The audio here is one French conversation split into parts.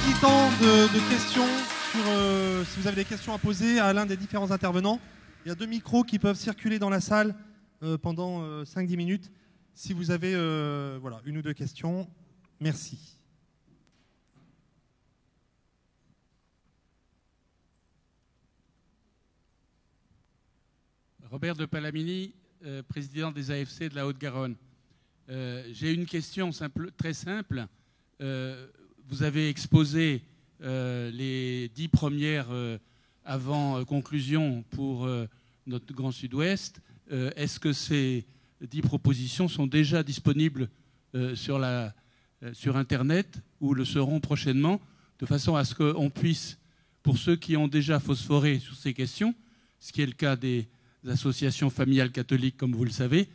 petit temps de questions si vous avez des questions à poser à l'un des différents intervenants. Il y a 2 micros qui peuvent circuler dans la salle pendant 5-10 minutes. Si vous avez voilà, 1 ou 2 questions, merci. Robert de Palamini, président des AFC de la Haute-Garonne. J'ai une question très simple. Vous avez exposé les 10 premières avant-conclusions pour notre Grand Sud-Ouest. Est-ce que ces 10 propositions sont déjà disponibles sur Internet ou le seront prochainement, de façon à ce qu'on puisse, pour ceux qui ont déjà phosphoré sur ces questions, ce qui est le cas des associations familiales catholiques, comme vous le savez,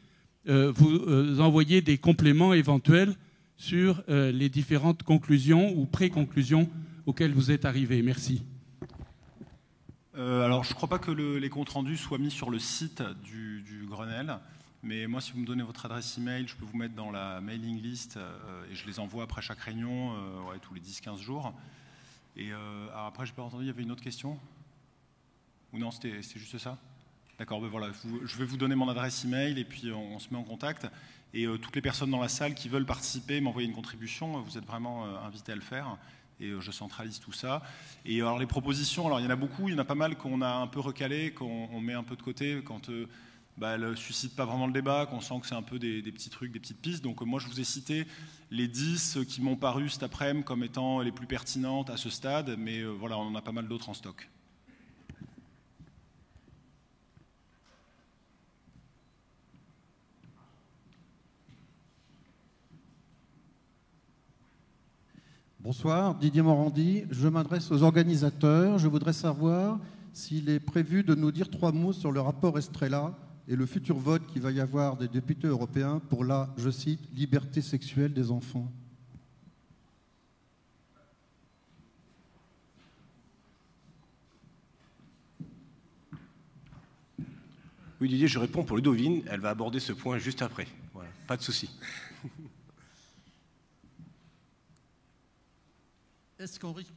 vous envoyer des compléments éventuels sur les différentes conclusions ou pré-conclusions auxquelles vous êtes arrivés. Merci. Alors, je ne crois pas que les comptes rendus soient mis sur le site du Grenelle, mais moi, si vous me donnez votre adresse email, je peux vous mettre dans la mailing list et je les envoie après chaque réunion, tous les 10-15 jours. Et alors après, je n'ai pas entendu, il y avait une autre question? Ou non, c'était juste ça? D'accord, ben voilà, je vais vous donner mon adresse email et puis on se met en contact. Et toutes les personnes dans la salle qui veulent participer, m'envoyer une contribution, vous êtes vraiment invités à le faire. Et je centralise tout ça. Et alors les propositions, alors il y en a beaucoup, il y en a pas mal qu'on a un peu recalées, qu'on met un peu de côté quand elles ne suscitent pas vraiment le débat, qu'on sent que c'est un peu des petits trucs, des petites pistes. Donc moi je vous ai cité les 10 qui m'ont paru cet après-midi comme étant les plus pertinentes à ce stade, mais voilà, on en a pas mal d'autres en stock. Bonsoir, Didier Morandi. Je m'adresse aux organisateurs. Je voudrais savoir s'il est prévu de nous dire 3 mots sur le rapport Estrella et le futur vote qu'il va y avoir des députés européens pour la, je cite, liberté sexuelle des enfants. Oui, Didier, je réponds pour Ludovine. Elle va aborder ce point juste après. Voilà, pas de souci. Est-ce qu'on risque...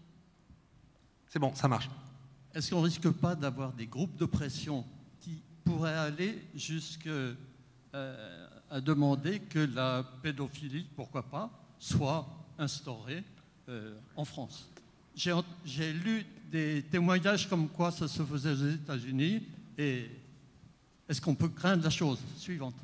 C'est bon, ça marche. Est-ce qu'on ne risque pas d'avoir des groupes de pression qui pourraient aller jusqu'à demander que la pédophilie, pourquoi pas, soit instaurée en France? J'ai lu des témoignages comme quoi ça se faisait aux États-Unis, et est-ce qu'on peut craindre la chose suivante?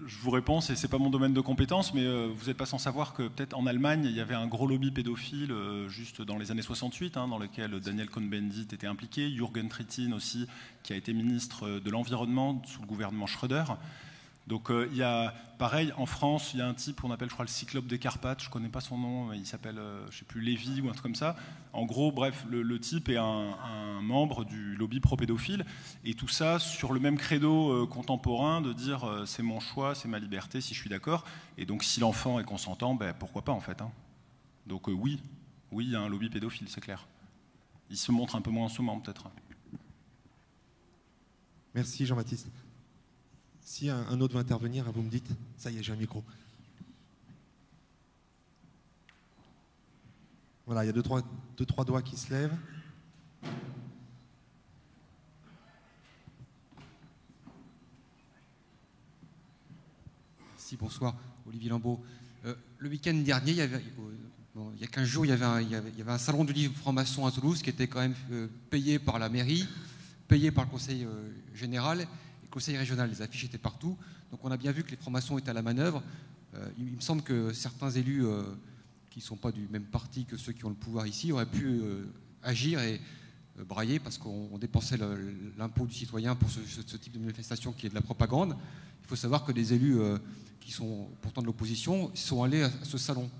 Je vous réponds, ce n'est pas mon domaine de compétence, mais vous n'êtes pas sans savoir que peut-être en Allemagne, il y avait un gros lobby pédophile juste dans les années 68, dans lequel Daniel Cohn-Bendit était impliqué, Jürgen Trittin aussi, qui a été ministre de l'Environnement sous le gouvernement Schröder. Donc il y a, pareil, en France, il y a un type qu'on appelle, je crois, le Cyclope des Carpates, je ne connais pas son nom, il s'appelle, je ne sais plus, Lévy ou un truc comme ça. En gros, bref, le type est un membre du lobby pro-pédophile, et tout ça sur le même credo contemporain de dire c'est mon choix, c'est ma liberté, si je suis d'accord, et donc si l'enfant est consentant, pourquoi pas en fait. Donc oui, il y a un lobby pédophile, c'est clair. Il se montre un peu moins en ce moment peut-être. Merci Jean-Baptiste. Si un autre veut intervenir, vous me dites. Ça y est, j'ai un micro. Voilà, il y a deux, trois doigts qui se lèvent. Merci, bonsoir. Olivier Lambeau. Le week-end dernier, il y a 15 jours, il y avait un salon du livre franc-maçon à Toulouse qui était quand même payé par la mairie, payé par le conseil général. Conseil régional, les affiches étaient partout. Donc on a bien vu que les francs-maçons étaient à la manœuvre. Il me semble que certains élus qui ne sont pas du même parti que ceux qui ont le pouvoir ici auraient pu agir et brailler parce qu'on dépensait l'impôt du citoyen pour ce type de manifestation qui est de la propagande. Il faut savoir que des élus qui sont pourtant de l'opposition sont allés à ce salon.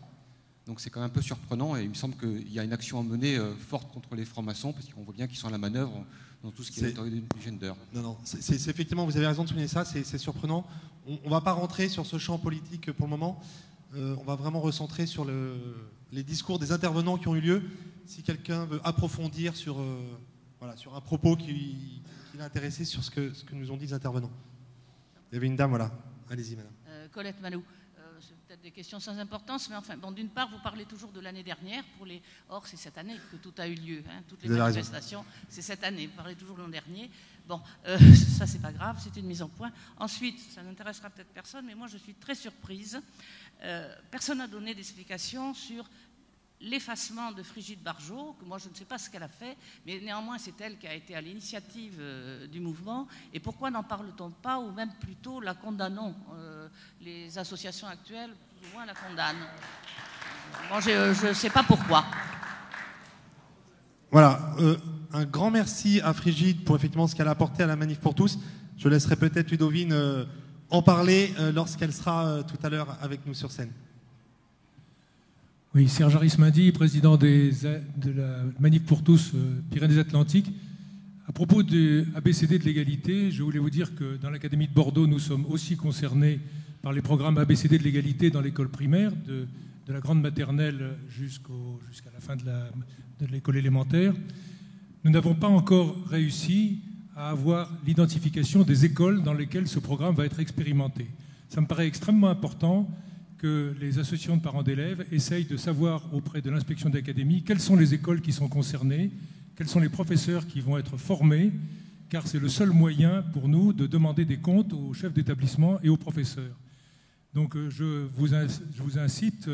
Donc c'est quand même un peu surprenant et il me semble qu'il y a une action à mener forte contre les francs-maçons parce qu'on voit bien qu'ils sont à la manœuvre dans tout ce qui est du gender. Non, c'est effectivement, vous avez raison de souligner ça, c'est surprenant. On ne va pas rentrer sur ce champ politique pour le moment. On va vraiment recentrer sur les discours des intervenants qui ont eu lieu. Si quelqu'un veut approfondir sur un propos qui l'a intéressé sur ce que nous ont dit les intervenants. Il y avait une dame, voilà, Allez-y, madame. Colette Malou. C'est peut-être des questions sans importance, mais enfin, bon, d'une part, vous parlez toujours de l'année dernière. Or, c'est cette année que tout a eu lieu. Hein, toutes les manifestations, c'est cette année. Vous parlez toujours de l'an dernier. Bon, ça, c'est pas grave, c'est une mise en point. Ensuite, ça n'intéressera peut-être personne, mais moi, je suis très surprise. Personne n'a donné d'explication sur l'effacement de Frigide Barjot, que moi je ne sais pas ce qu'elle a fait, mais néanmoins c'est elle qui a été à l'initiative du mouvement. Et pourquoi n'en parle-t-on pas, ou même plutôt la condamnons? Les associations actuelles, plus ou moins, la condamnent. Moi je ne sais pas pourquoi. Voilà, un grand merci à Frigide pour effectivement ce qu'elle a apporté à la Manif pour tous. Je laisserai peut-être Ludovine en parler lorsqu'elle sera tout à l'heure avec nous sur scène. Oui, Serge Arismendi, président de la Manif pour tous Pyrénées-Atlantiques. À propos de ABCD de l'égalité, je voulais vous dire que dans l'Académie de Bordeaux, nous sommes aussi concernés par les programmes ABCD de l'égalité dans l'école primaire, de la grande maternelle jusqu'à la fin de l'école élémentaire. Nous n'avons pas encore réussi à avoir l'identification des écoles dans lesquelles ce programme va être expérimenté. Ça me paraît extrêmement important que les associations de parents d'élèves essayent de savoir auprès de l'inspection d'académie quelles sont les écoles qui sont concernées, quels sont les professeurs qui vont être formés, car c'est le seul moyen pour nous de demander des comptes aux chefs d'établissement et aux professeurs. Donc je vous incite,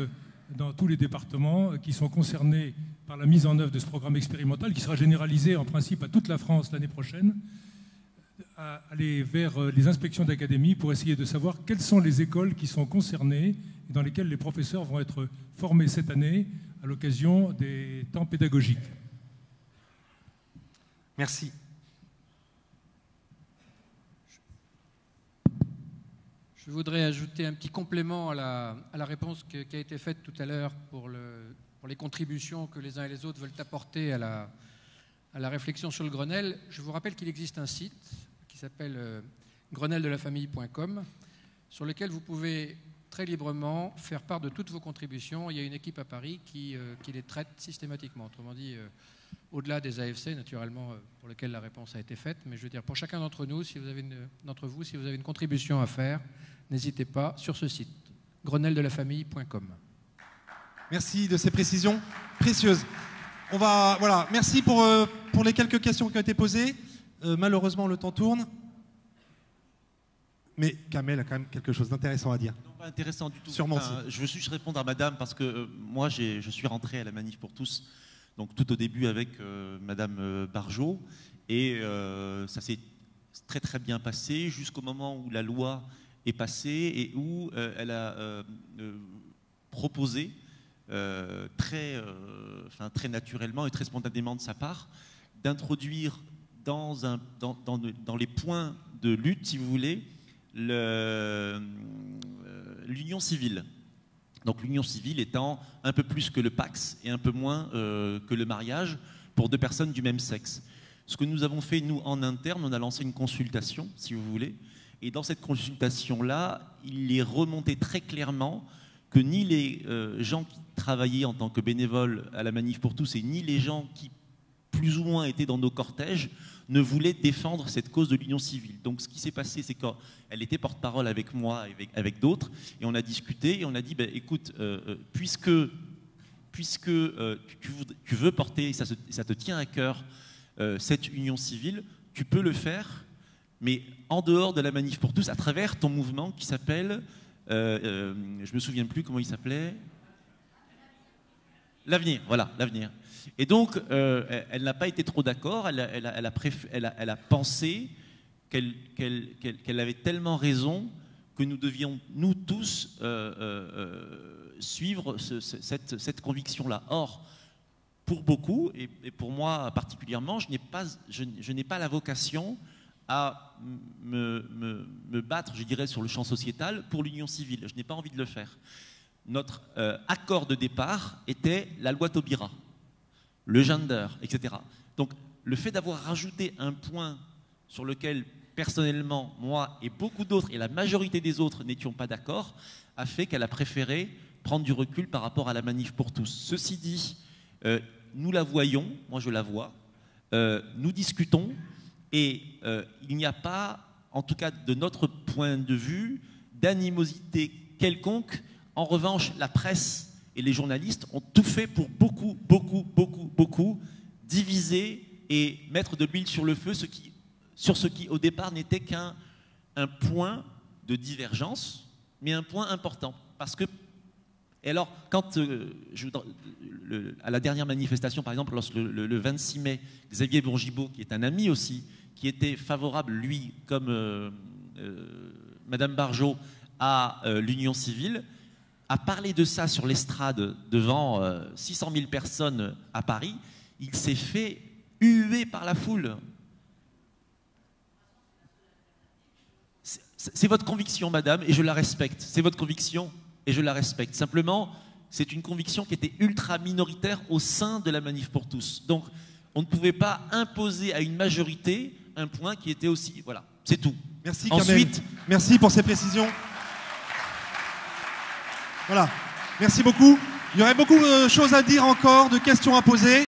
dans tous les départements qui sont concernés par la mise en œuvre de ce programme expérimental, qui sera généralisé en principe à toute la France l'année prochaine, à aller vers les inspections d'académie pour essayer de savoir quelles sont les écoles qui sont concernées et dans lesquelles les professeurs vont être formés cette année à l'occasion des temps pédagogiques. Merci. Je voudrais ajouter un petit complément à la réponse qui a été faite tout à l'heure pour les contributions que les uns et les autres veulent apporter à la réflexion sur le Grenelle. Je vous rappelle qu'il existe un site qui s'appelle greneldelafamille.com, sur lequel vous pouvez très librement faire part de toutes vos contributions. Il y a une équipe à Paris qui les traite systématiquement. Autrement dit, au-delà des AFC, naturellement, pour lesquels la réponse a été faite. Mais je veux dire, pour chacun d'entre nous, si vous avez une contribution à faire, n'hésitez pas sur ce site, greneldelafamille.com. Merci de ces précisions précieuses. Voilà, merci pour les quelques questions qui ont été posées. Malheureusement, le temps tourne. Mais Kamel a quand même quelque chose d'intéressant à dire. Non, pas intéressant du tout. Sûrement enfin, je veux juste répondre à madame parce que moi, je suis rentré à la Manif pour tous, donc tout au début avec madame Barjot, et ça s'est très très bien passé jusqu'au moment où la loi est passée et où elle a proposé très naturellement et très spontanément de sa part d'introduire dans les points de lutte, si vous voulez, l'union civile. Donc l'union civile étant un peu plus que le Pacs et un peu moins que le mariage pour deux personnes du même sexe. Ce que nous avons fait, nous, en interne, on a lancé une consultation, si vous voulez, et dans cette consultation-là, il est remonté très clairement que ni les gens qui travaillaient en tant que bénévoles à la Manif pour tous et ni les gens qui plus ou moins étaient dans nos cortèges ne voulaient défendre cette cause de l'union civile. Donc ce qui s'est passé, c'est qu'elle était porte-parole avec moi, avec d'autres, et on a discuté, et on a dit, écoute, puisque tu veux porter, ça te tient à cœur, cette union civile, tu peux le faire, mais en dehors de la Manif pour tous, à travers ton mouvement qui s'appelle, je me souviens plus comment il s'appelait, l'avenir, voilà, l'avenir. Et donc, elle n'a pas été trop d'accord, elle a pensé qu'elle avait tellement raison que nous devions, nous tous, suivre cette conviction-là. Or, pour beaucoup, et pour moi particulièrement, je n'ai pas la vocation à me battre, je dirais, sur le champ sociétal pour l'union civile. Je n'ai pas envie de le faire. Notre accord de départ était la loi Taubira, le gender, etc. Donc, le fait d'avoir rajouté un point sur lequel, personnellement, moi et beaucoup d'autres, et la majorité des autres, n'étions pas d'accord, a fait qu'elle a préféré prendre du recul par rapport à la Manif pour tous. Ceci dit, nous la voyons, moi je la vois, nous discutons, et il n'y a pas, en tout cas de notre point de vue, d'animosité quelconque. En revanche, la presse et les journalistes ont tout fait pour beaucoup diviser et mettre de l'huile sur le feu sur ce qui au départ n'était qu'un point de divergence, mais un point important. Parce que, et alors, quand à la dernière manifestation, par exemple, lorsque le 26 mai, Xavier Bourgibaud, qui est un ami aussi, qui était favorable, lui, comme Madame Barjot, à l'union civile, a parlé de ça sur l'estrade devant 600 000 personnes à Paris, il s'est fait huer par la foule. C'est votre conviction, madame, et je la respecte. C'est votre conviction, et je la respecte. Simplement, c'est une conviction qui était ultra minoritaire au sein de la Manif pour tous. Donc, on ne pouvait pas imposer à une majorité un point qui était aussi... Voilà, c'est tout. Merci, Ensuite, merci pour ces précisions. Voilà, merci beaucoup. Il y aurait beaucoup de choses à dire encore, de questions à poser.